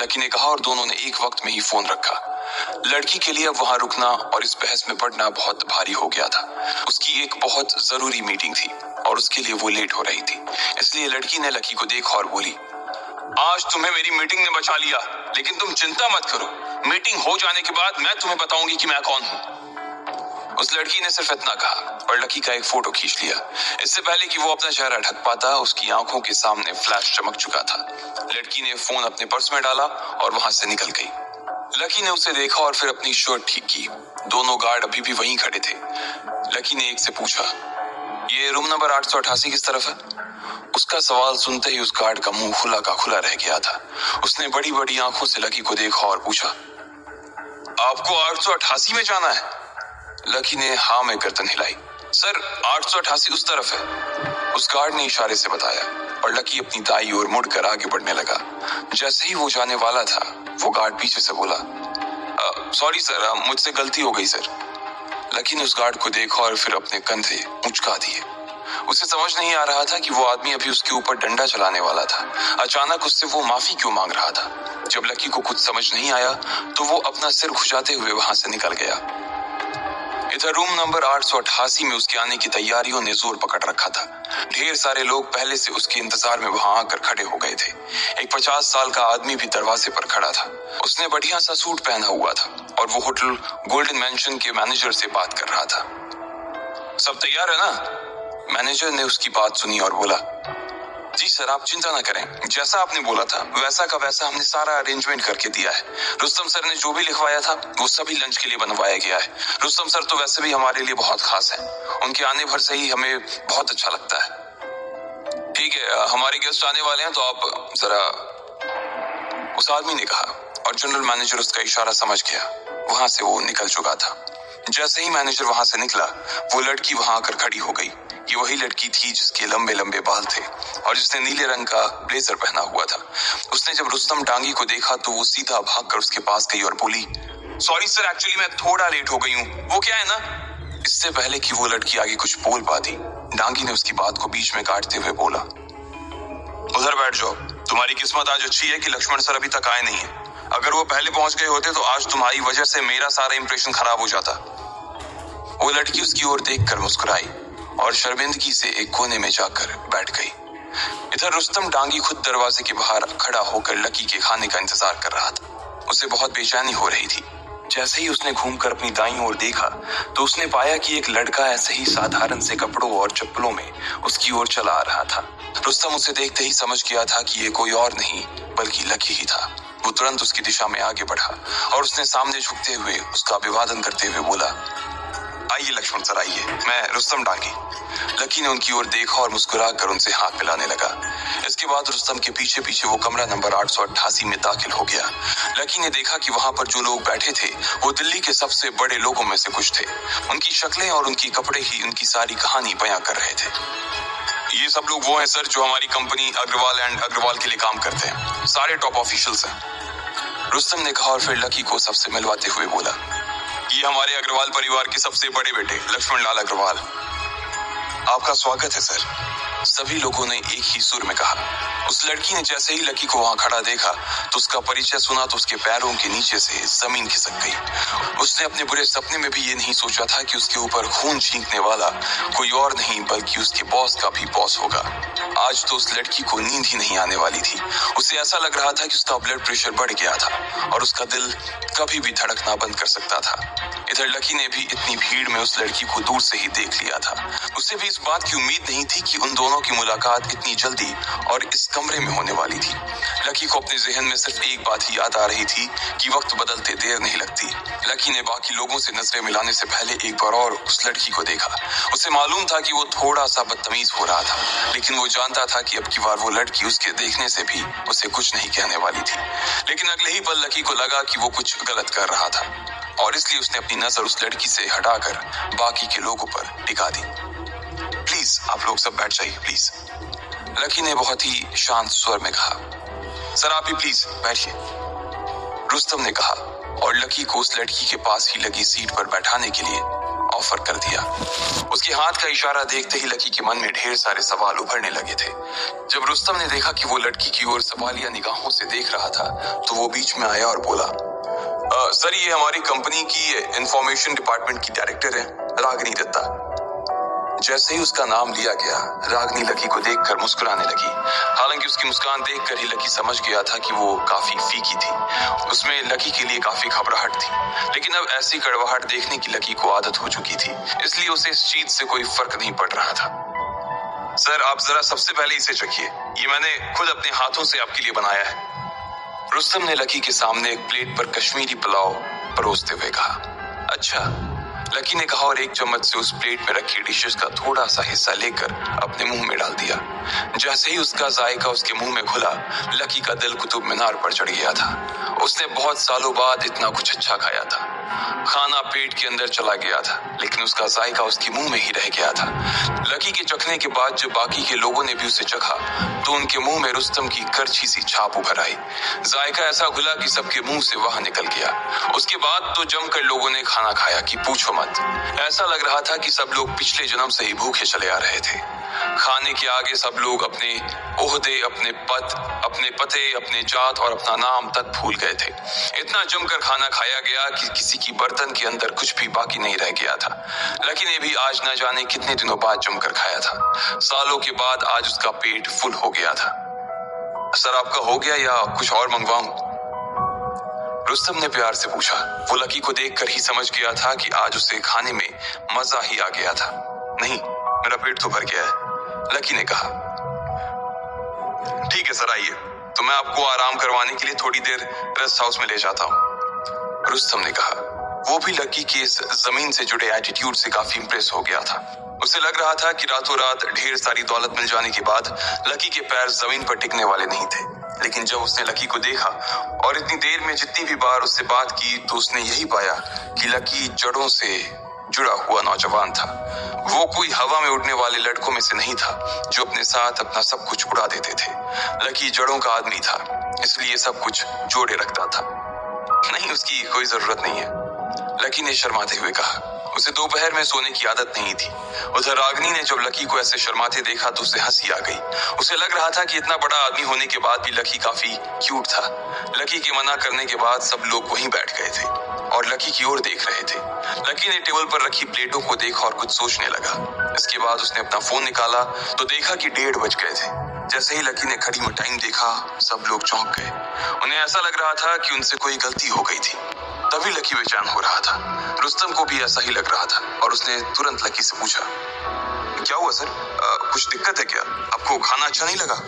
लकी ने कहा और दोनों ने एक वक्त में ही फोन रखा। लड़की के लिए अब वहां रुकना और इस बहस में पड़ना बहुत भारी हो गया था। उसकी एक बहुत जरूरी मीटिंग थी और उसके लिए वो लेट हो रही थी। इसलिए लड़की ने लकी को देखा और बोली, आज तुम्हें मेरी मीटिंग ने बचा लिया, लेकिन तुम चिंता मत करो, मीटिंग हो जाने के बाद मैं तुम्हें बताऊंगी कि मैं कौन हूँ। उस लड़की ने सिर्फ इतना कहा और लकी का एक फोटो खींच लिया। इससे पहले कि वो अपना चेहरा ढक पाता, उसकी आंखों के सामने फ्लैश चमक चुका था। लड़की ने फोन अपने पर्स में डाला और वहां से निकल गई। लकी ने उसे देखा और फिर अपनी शर्ट ठीक की। दोनों गार्ड अभी भी वहीं खड़े थे। लकी ने एक से पूछा, ये रूम नंबर 888 किस तरफ है? उसका सवाल सुनते ही उस गार्ड का मुंह खुला का खुला रह गया था। उसने बड़ी बड़ी आंखों से लकी को देखा और पूछा, आपको 888 में जाना है? लकी ने हाँ में गर्दन हिलाई। सर 888 उस तरफ है, उस गार्ड ने इशारे से बताया और लकी अपनी दाई ओर मुड़कर आगे बढ़ने लगा। जैसे ही वो जाने वाला था, वो गार्ड पीछे से बोला, सॉरी सर, मुझसे गलती हो गई सर। लकी ने उस गार्ड को देखा और फिर अपने कंधे मुचका दिए। उसे समझ नहीं आ रहा था कि वो आदमी अभी उसके ऊपर डंडा चलाने वाला था। अचानक उससे वो माफी क्यों मांग रहा था? जब लकी को कुछ समझ नहीं आया तो वो अपना सिर खुजाते हुए वहां से निकल गया। इधर रूम नंबर 888 में उसके आने की तैयारियों ने जोर पकड़ रखा था। ढेर सारे लोग पहले से उसके इंतजार में वहां आकर खड़े हो गए थे। एक 50 साल का आदमी भी दरवाजे पर खड़ा था। उसने बढ़िया सा सूट पहना हुआ था और वो होटल गोल्डन मेंशन के मैनेजर से बात कर रहा था। सब तैयार है ना? मैनेजर ने उसकी बात सुनी और बोला, जी सर, आप चिंता ना करें, जैसा आपने बोला था वैसा का वैसा हमने सारा अरेंजमेंट करके दिया है। रुस्तम सर ने जो भी लिखवाया था वो सभी लंच के लिए बनवाया गया है। रुस्तम सर तो वैसे भी हमारे लिए बहुत खास हैं, उनके आने भर से ही हमें बहुत अच्छा लगता है। ठीक है, हमारे गेस्ट आने वाले हैं तो आप जरा, उस आदमी ने कहा और जनरल मैनेजर उसका इशारा समझ गया। वहां से वो निकल चुका था। जैसे ही मैनेजर वहां से निकला, वो लड़की वहां आकर खड़ी हो गई। ये वही लड़की थी जिसके लंबे लंबे बाल थे और जिसने नीले रंग का ब्लेजर पहना हुआ था। उसने जब रुस्तम डांगी को देखा तो वो सीधा भागकर उसके पास गई और बोली, सॉरी सर, एक्चुअली मैं थोड़ा लेट हो गई हूँ। वो क्या है ना? इससे पहले कि वो लड़की आगे कुछ बोल पाती, डांगी ने उसकी बात को बीच में काटते हुए बोला, उधर बैठ जाओ। तुम्हारी किस्मत आज अच्छी है कि लक्ष्मण सर अभी तक आए नहीं है। अगर वो पहले पहुंच गए होते तो आज तुम्हारी वजह से मेरा सारा इंप्रेशन खराब हो जाता। वो लड़की उसकी ओर देखकर मुस्कुराई और शर्मिंदगी से एक कोने में जाकर बैठ गई। इधर रुस्तम डांगी खुद दरवाजे के बाहर खड़ा होकर लकी के खाने का इंतजार कर रहा था। उसे बहुत बेचैनी हो रही थी। जैसे ही उसने घूमकर अपनी दाईं ओर देखा तो उसने पाया कि एक लड़का ऐसे ही साधारण से कपड़ों और चप्पलों में उसकी ओर चला आ रहा था। रुस्तम उसे देखते ही समझ गया था कि ये कोई और नहीं बल्कि लकी ही था। वो तुरंत उसकी दिशा में आगे बढ़ा और उसने सामने झुकते हुए उसका अभिवादन करते हुए बोला, आइए लक्ष्मण सर आइए, मैं रुस्तम डांगी। लकी ने उनकी ओर देखा और मुस्कुराकर उनसे हाथ मिलाने लगा। इसके बाद रुस्तम के पीछे पीछे वो कमरा नंबर 888 में दाखिल हो गया। लकी ने देखा कि वहां पर जो लोग बैठे थे वो दिल्ली के सबसे बड़े लोगों में से कुछ थे। उनकी शक्लें और उनके कपड़े ही उनकी सारी कहानी बयां कर रहे थे। ये सब लोग वो हैं सर जो हमारी कंपनी अग्रवाल एंड अग्रवाल के लिए काम करते हैं, सारे टॉप ऑफिशियल्स हैं। रुस्तम ने कहा और फिर लकी को सबसे मिलवाते हुए बोला, ये हमारे अग्रवाल परिवार के सबसे बड़े बेटे लक्ष्मण लाल अग्रवाल। आपका स्वागत है सर, सभी लोगों ने एक ही सुर में कहा। उस लड़की ने जैसे ही लकी को वहां खड़ा देखा तो उसका परिचय सुना तो उसके पैरों के नीचे से जमीन खिसक गई। उसने अपने बुरे सपने में भी ये नहीं सोचा था कि उसके ऊपर खून छींकने वाला कोई और नहीं बल्कि उसके बॉस का भी बॉस होगा। आज तो उस लड़की को नींद ही नहीं आने वाली थी। उसे ऐसा लग रहा था कि उसका ब्लड प्रेशर बढ़ गया था और उसका दिल कभी भी धड़कना बंद कर सकता था। इधर लकी ने भी इतनी भीड़ में उस लड़की को दूर से ही देख लिया था। उसे भी इस बात की उम्मीद नहीं थी कि उन दोनों की मुलाकात इतनी जल्दी और इस कमरे में होने वाली थी। लकी को अपने जहन में सिर्फ एक बात ही याद आ रही थी कि वक्त बदलते देर नहीं लगती। लकी ने बाकी लोगों से नजरें मिलाने से पहले एक बार और उस लड़की को देखा। उसे मालूम था कि वो थोड़ा सा बदतमीज हो रहा था, लेकिन वो जानता था कि अब की बार वो लड़की उसके देखने से भी उसे कुछ नहीं कहने वाली थी। लेकिन अगले ही पल लकी को लगा कि वो कुछ गलत कर रहा था और इसलिए उसने अपनी नजर उस लड़की से हटाकर बाकी के लोगों पर टिका दी। प्लीज आप लोग सब बैठ जाइए प्लीज, लकी ने बहुत ही शांत स्वर में कहा। सर आप ही प्लीज बैठिए, रुस्तम ने कहा और लकी को उस लड़की के पास ही लगी सीट पर बैठाने के लिए ऑफर कर दिया। उसके हाथ का इशारा देखते ही लकी के मन में ढेर सारे सवाल उभरने लगे थे। जब रुस्तम ने देखा कि वो लड़की की ओर सवालिया निगाहों से देख रहा था तो वो बीच में आया और बोला, सर ये हमारी कंपनी की इंफॉर्मेशन डिपार्टमेंट की डायरेक्टर है रागिनी दत्ता। जैसे ही उसका नाम लिया गया रागिनी लकी को देखकर मुस्कुराने लगी। हालांकि उसकी मुस्कान देखकर ही लकी समझ गया था कि वो काफी फीकी थी। उसमें लकी के लिए काफी घबराहट थी, लेकिन अब ऐसी कड़वाहट देखने की लकी को आदत हो चुकी थी, इसलिए उसे इस चीज से कोई फर्क नहीं पड़ रहा था। सर आप जरा सबसे पहले इसे चखिए, ये मैंने खुद अपने हाथों से आपके लिए बनाया है। रुस्तम ने लकी के सामने एक प्लेट पर कश्मीरी पुलाव परोसते हुए कहा। अच्छा, लकी ने कहा और एक चम्मच से उस प्लेट में रखी डिशेस का थोड़ा सा हिस्सा लेकर अपने मुंह में डाल दिया। जैसे ही उसका जायका उसके मुंह में घुला, लकी का दिल कुतुब मीनार पर चढ़ गया था। उसने बहुत सालों बाद इतना कुछ अच्छा खाया था। खाना पेट के अंदर चला गया था, लेकिन उसका जायका उसके मुंह में ही रह गया था। लकी के चखने के बाद जब बाकी के लोगों ने भी उसे चखा तो उनके मुंह में रुस्तम की करछी सी छाप उभर आई। जायका ऐसा घुला कि सबके मुंह से वहां निकल गया। उसके बाद तो जमकर लोगों ने खाना खाया कि पूछो मत। ऐसा लग रहा था कि सब लोग पिछले जन्म से ही भूखे चले आ रहे थे। खाने के आगे सब लोग अपने ओहदे, अपने पद, अपने पते, अपने जात और अपना नाम तक भूल गए थे। इतना जमकर खाना खाया गया कि किसी की बर्तन के अंदर कुछ भी बाकी नहीं रह गया था। लकी ने भी आज न जाने कितने दिनों बाद जमकर खाया था। सालों के बाद आज उसका पेट फुल हो गया था। सर आपका हो गया या कुछ और मंगवाऊं? रुस्तम ने प्यार से पूछा। वो लकी को देखकर ही समझ गया था कि आज उसे खाने में मजा ही आ गया था। नहीं, मेरा पेट तो भर गया है, लकी ने कहा। ठीक है सर आइए, तो मैं आपको आराम करवाने के लिए थोड़ी देर रेस्ट हाउस में ले जाता हूँ, रुस्तम ने कहा। वो भी लकी के इस जमीन से जुड़े एटीट्यूड से काफी इंप्रेस हो गया था। उसे लग रहा था कि रातों रात ढेर सारी दौलत मिल जाने के बाद लकी के पैर जमीन पर टिकने वाले नहीं थे। लेकिन जब उसने लकी को देखा और इतनी देर में जितनी भी बार उससे बात की तो उसने यही पाया कि लकी जड़ों से जुड़ा हुआ नौजवान था। वो कोई हवा में उड़ने वाले लड़कों में से नहीं था जो अपने साथ अपना सब कुछ उड़ा देते थे। लकी जड़ों का आदमी था, इसलिए सब कुछ जोड़े रखता था। नहीं, उसकी कोई जरूरत नहीं है, लकी ने शर्माते हुए कहा। उसे दोपहर में सोने की आदत नहीं थी। उधर रागिनी ने जब लकी को ऐसे शर्माते देखा तो उसे हंसी आ गई। उसे लग रहा था कि इतना बड़ा आदमी होने के बाद भी लकी काफी क्यूट था। लकी के मना करने के बाद सब लोग वहीं बैठ गए थे और लकी की ओर देख रहे थे। लकी ने टेबल पर रखी प्लेटों को देखा और कुछ सोचने लगा। इसके बाद उसने अपना फोन निकाला तो देखा कि 1:30 बज गए थे। जैसे ही लकी ने घड़ी में टाइम देखा, सब लोग चौंक गए। उन्हें ऐसा लग रहा था कि उनसे कोई गलती हो गई थी। तभी लकी बेचैन हो रहा था। रुस्तम को भी ऐसा ही लग रहा था और उसने तुरंत लकी से पूछा, क्या हुआ सर? कुछ दिक्कत है क्या? आपको खाना अच्छा नहीं लगा?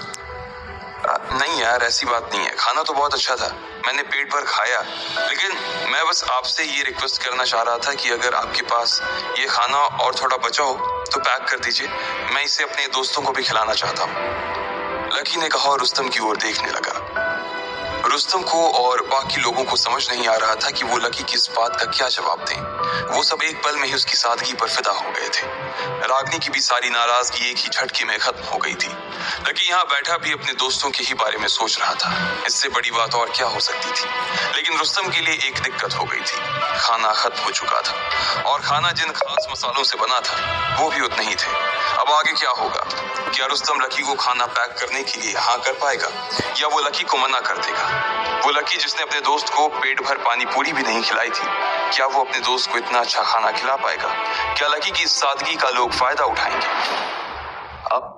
नहीं यार, ऐसी बात नहीं है, खाना तो बहुत अच्छा था, मैंने पेट भर खाया। लेकिन मैं बस आपसे ये रिक्वेस्ट करना चाह रहा था कि अगर आपके पास ये खाना और थोड़ा बचा हो तो पैक कर दीजिए, मैं इसे अपने दोस्तों को भी खिलाना चाहता हूँ। लकी ने कहा और रुस्तम की ओर देखने लगा। रुस्तम को और बाकी लोगों को समझ नहीं आ रहा था कि वो लकी की इस बात का क्या जवाब दें। वो सब एक पल में ही उसकी सादगी पर फिदा हो गए थे। रागनी की भी सारी नाराजगी एक ही झटके में खत्म हो गई थी। लकी यहाँ बैठा भी अपने दोस्तों के ही बारे में सोच रहा था। इससे बड़ी बात और क्या हो सकती थी। लेकिन रुस्तम के लिए एक दिक्कत हो गई थी, खाना खत्म हो चुका था और खाना जिन खास मसालों से बना था वो भी उतने ही थे। अब आगे क्या होगा? क्या रुस्तम लकी को खाना पैक करने के लिए हाँ कर पाएगा या वो लकी को मना कर देगा? वो लकी जिसने अपने दोस्त को पेट भर पानी पूरी भी नहीं खिलाई थी, क्या वो अपने दोस्त को इतना अच्छा खाना खिला पाएगा? क्या लकी की इस सादगी का लोग फायदा उठाएंगे? अब